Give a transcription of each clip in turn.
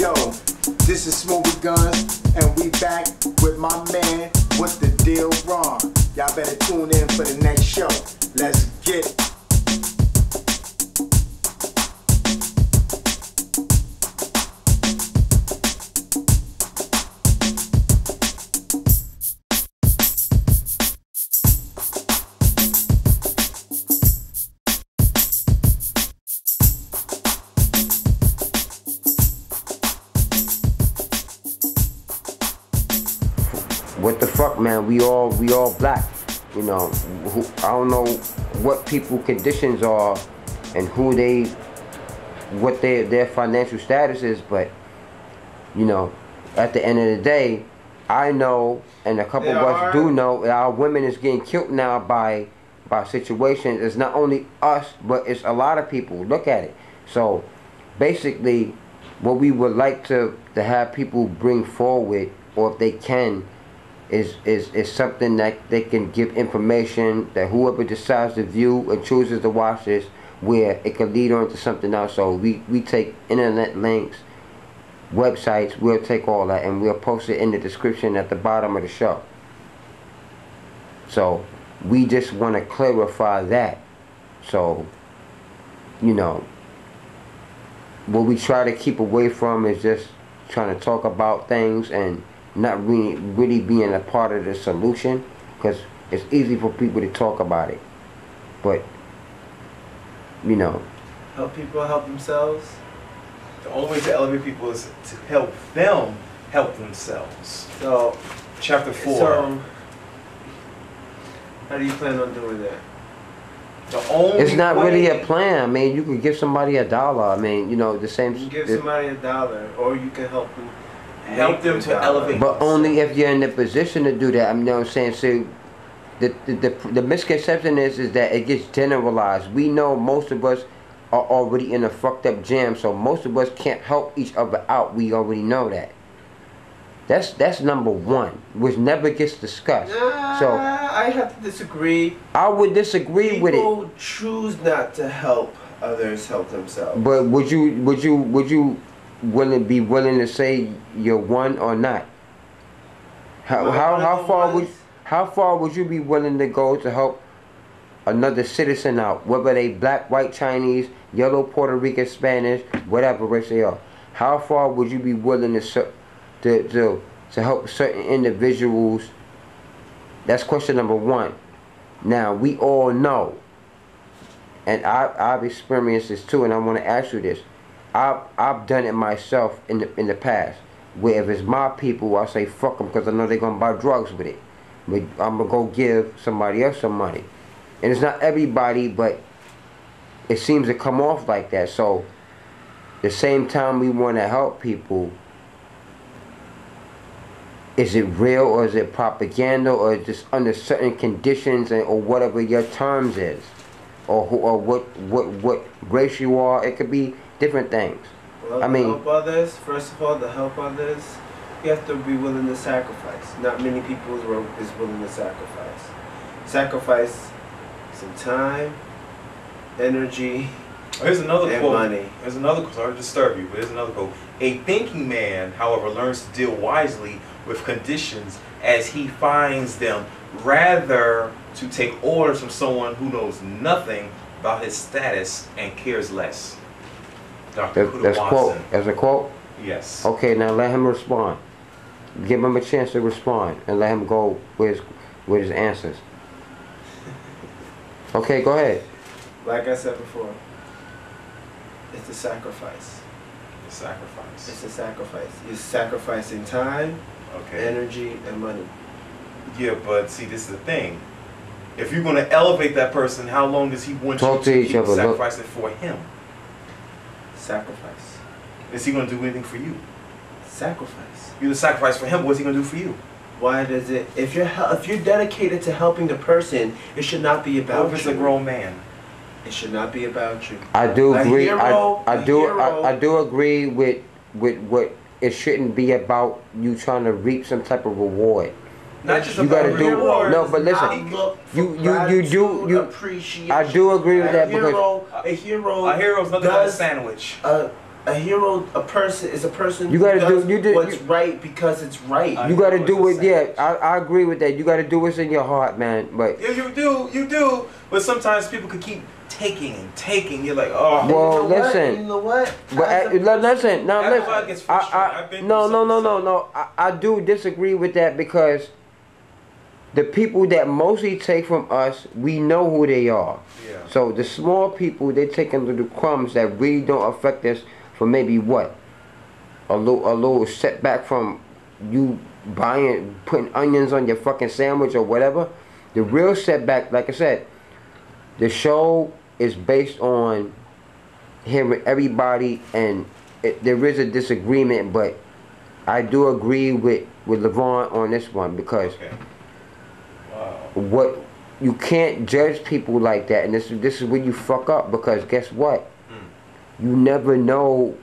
Yo, this is Smoky Guns, and we back with my man, What's the Deal Ron. Y'all better tune in for the next show. Let's get it. What the fuck, man? We all black, you know. I don't know what people conditions are and what their financial status is, but you know, at the end of the day, I know, and a couple of us do know, our women is getting killed now by situations. It's not only us, but it's a lot of people. Look at it. So basically, what we would like to have people bring forward, or if they can, is something that they can give information that whoever decides to view and chooses to watch this, where it could lead on to something else. So we take internet links, websites, we'll take all that and we'll post it in the description at the bottom of the show. So we just want to clarify that. So, you know, what we try to keep away from is just trying to talk about things and not really being a part of the solution, because it's easy for people to talk about it, but you know, help people help themselves. The only way to elevate people is to help them help themselves. So chapter 4. So how do you plan on doing that? It's not really a plan. I mean, you could give somebody $1. I mean, you know, the same. You can give somebody $1, or you can help them. Help them to elevate. But only if you're in the position to do that. I mean, you know what I'm saying? So the misconception is that it gets generalized. We know most of us are already in a fucked up jam, so most of us can't help each other out. We already know that. That's number one, which never gets discussed. So I have to disagree. I would disagree with it. People choose not to help others help themselves. But would you be willing to say you're one or not? How far would you be willing to go to help another citizen out, whether they black, white, Chinese, yellow, Puerto Rican, Spanish, whatever race they are? How far would you be willing to help certain individuals? That's question number one. Now, we all know, and I've experienced this too, and I want to ask you this. I've done it myself in the past, where if it's my people, I say fuck them, because I know they're gonna buy drugs with it. But I'm gonna go give somebody else some money, and it's not everybody, but it seems to come off like that. So the same time we want to help people, is it real or is it propaganda, or just under certain conditions, or whatever your terms is, or what race you are? It could be different things. Well, I mean, help others. First of all, to help others, you have to be willing to sacrifice. Not many people is willing to sacrifice. Sacrifice some time, energy, Here's another and quote. money. Here's another quote. Sorry to disturb you, but here's another quote. A thinking man, however, learns to deal wisely with conditions as he finds them, rather to take orders from someone who knows nothing about his status and cares less. that's quote. As a quote? Yes. Okay, now let him respond. Give him a chance to respond, and let him go with his answers. Okay, go ahead. Like I said before, it's a sacrifice. The sacrifice. It's a sacrifice. You're sacrificing time, energy, and money. Yeah, but see, this is the thing. If you're going to elevate that person, how long does he want Talk you to to each keep other, sacrificing for him? Sacrifice. Is he going to do anything for you? Sacrifice. You're the sacrifice for him. What's he going to do for you? Why does it? If you're dedicated to helping the person, it should not be about If it's you. a grown man. It should not be about you. I do agree. I do agree with what it shouldn't be about you trying to reap some type of reward. Not just you gotta do no, but listen, appreciation. I do agree with that because a hero a hero's nothing but a sandwich. A hero, a person is a person You who gotta does what's you, right because it's right. you gotta do it. Yeah, I agree with that. You gotta do what's in your heart, man. But Yeah, you do. But sometimes people could keep taking and taking. You're like, oh. well, You know listen. You know what? But listen. Now That's why it listen. gets frustrating. I've been No, through no, no, something no, no. I do disagree with that because the people that mostly take from us, we know who they are. Yeah. So the small people, they take into the crumbs that really don't affect us for maybe what? A little setback from you putting onions on your fucking sandwich or whatever. The real setback, like I said, the show is based on hearing everybody, and there is a disagreement, but I do agree with LeVon on this one because okay. Wow. what you can't judge people like that, and this is where you fuck up because guess what? You never know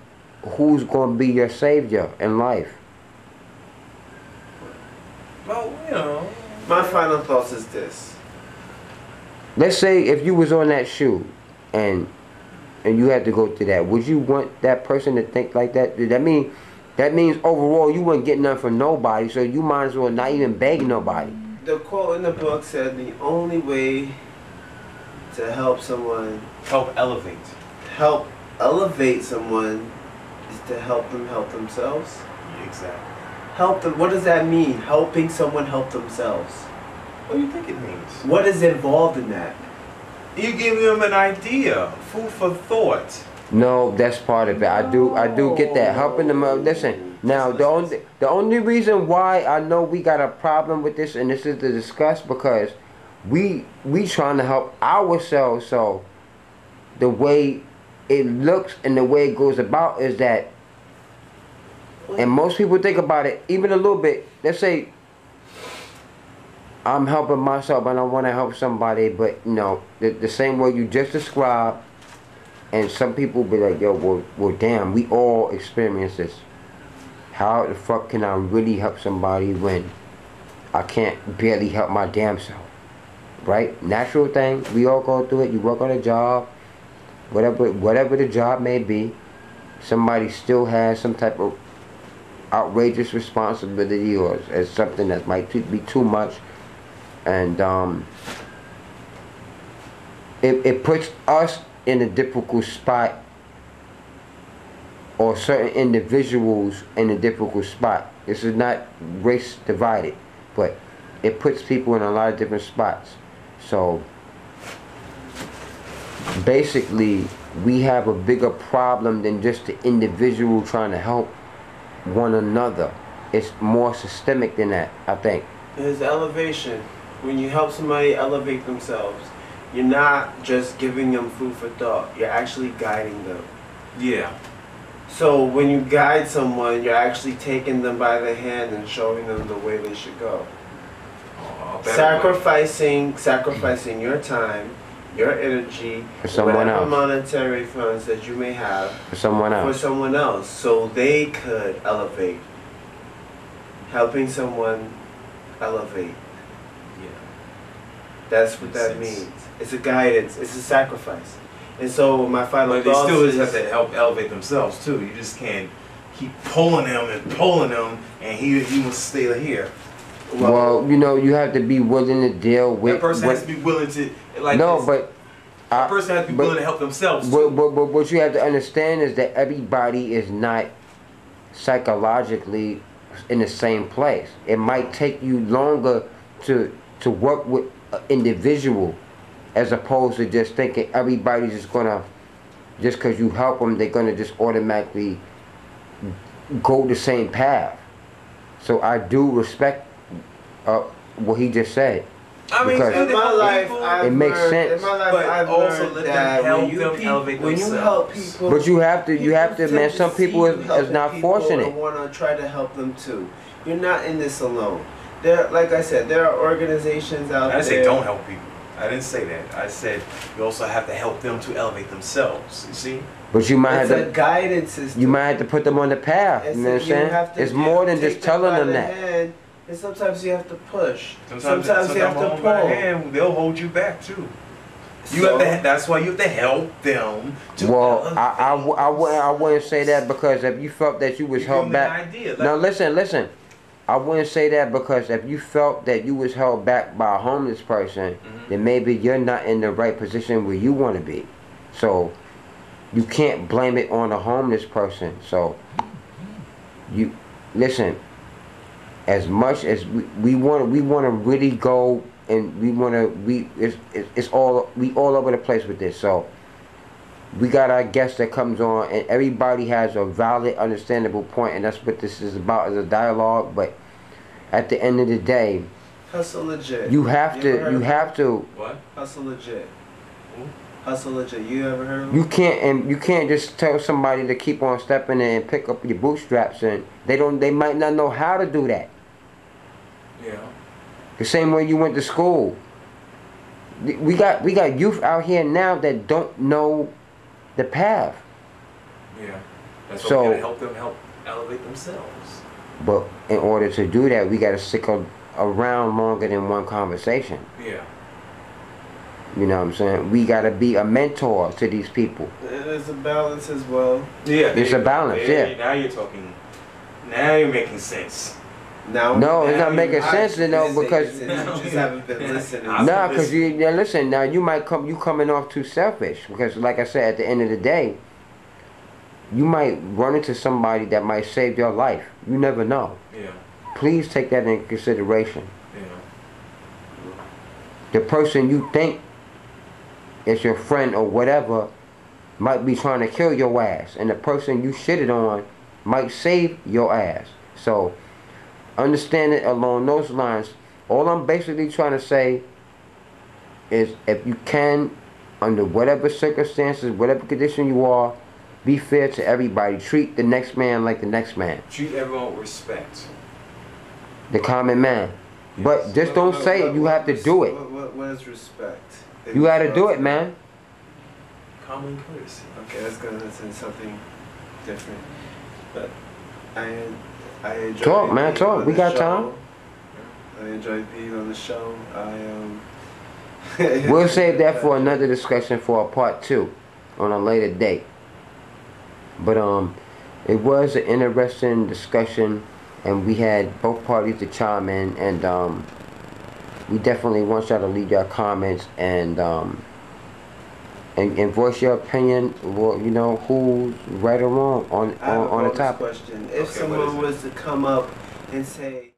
who's gonna be your savior in life. Well, you know. My final thoughts is this. Let's say if you was on that shoe and you had to go through that, would you want that person to think like that? That means overall you wouldn't get nothing from nobody, so you might as well not even beg nobody. The quote in the book said the only way to help someone Help elevate. someone is to help them help themselves. Yeah, exactly. Help them. What does that mean? Helping someone help themselves. What do you think it means? What is involved in that? You give them an idea, food for thought. No, that's part of it. I do get that. Helping them out. Listen, now the only reason why I know we got a problem with this, and this is to discuss, because we trying to help ourselves. So the way it looks and the way it goes about is that, and most people think about it even a little bit. Let's say I'm helping myself and I want to help somebody, but you know, the same way you just described, and some people be like, yo, well damn, we all experience this. How the fuck can I really help somebody when I can't barely help my damn self? Right? Natural thing, we all go through it. You work on a job, whatever the job may be, somebody still has some type of outrageous responsibility or as something that might be too much, and it puts us in a difficult spot, or certain individuals in a difficult spot. This is not race divided, but it puts people in a lot of different spots. So basically we have a bigger problem than just the individual trying to help one another. It's more systemic than that, I think. There's elevation. When you help somebody elevate themselves, you're not just giving them food for thought, you're actually guiding them. Yeah. So when you guide someone, you're actually taking them by the hand and showing them the way they should go. Sacrificing your time, your energy, for someone whatever else, monetary funds that you may have for someone else, so they could elevate. Helping someone elevate. Yeah. That's what that means. It's a guidance. It's a sacrifice. And so my final thoughts they still is, just have to help elevate themselves too. You just can't keep pulling them, and he must stay here. well, you know, you have to be willing to deal with. That person has to be willing to that person has to be willing to help themselves. But what you have to understand is that everybody is not psychologically in the same place. It might take you longer to work with an individual, as opposed to just thinking everybody's just gonna, just because you help them, they're gonna just automatically go the same path. So I do respect what he just said. I mean, in my life, it makes sense. In my life, But I've also learned let that them help when you them elevate when you themselves. help people, But you have to, man. Some people is not forcing it. Want to try to help them too. You're not in this alone. There, like I said, there are organizations out there. I didn't say don't help people. I didn't say that. I said you also have to help them to elevate themselves. You see? But you might have It's a to. guidance system. You might have to put them on the path. You know what I'm saying? It's more than just telling them that. Hand, and sometimes you have to push. Sometimes you have to pull. Hand, they'll hold you back too. That's why you have to help them. Well, I wouldn't say that, because if you felt that you was held back. Now listen. I wouldn't say that, because if you felt that you was held back by a homeless person, then maybe you're not in the right position where you want to be. So you can't blame it on a homeless person. So you listen. As much as we want to really go, and it's all over the place with this. So we got our guest that comes on, and everybody has a valid, understandable point, and that's what this is about, is a dialogue. But at the end of the day, Hustle Legit. you have to. What? Hustle Legit. Hustle Legit. You ever heard of You can't just tell somebody to keep on stepping in and pick up your bootstraps, and they might not know how to do that. Yeah. The same way you went to school. We got youth out here now that don't know the path. Yeah. That's why So, we gotta help elevate themselves. But in order to do that, we gotta stick around longer than one conversation. Yeah. You know what I'm saying? We gotta be a mentor to these people. There's a balance as well. Yeah. It's a balance, yeah. Now you're talking. Now you're making sense. No, it's not making sense, you know, because you just haven't been listening. nah, because listen, now you coming off too selfish, because like I said, at the end of the day, you might run into somebody that might save your life. You never know. Yeah. Please take that into consideration. Yeah. The person you think is your friend or whatever might be trying to kill your ass, and the person you shitted on might save your ass. So understand it along those lines. All I'm basically trying to say is, if you can, under whatever circumstances, whatever condition you are, be fair to everybody. Treat the next man like the next man. Treat everyone with respect. The common man. Yes. But just don't say it. You have to do it. What is respect? You got to do it, man. Common courtesy. Okay, that's gonna say something different. But I enjoy talk, man, talk. We got time. I enjoyed being on the show. We'll save that for another discussion, for a part 2 on a later date. But it was an interesting discussion, and we had both parties to chime in, and we definitely want y'all to leave your comments and voice your opinion. Well, you know, who's right or wrong on the topic. Question: if someone was to come up and say,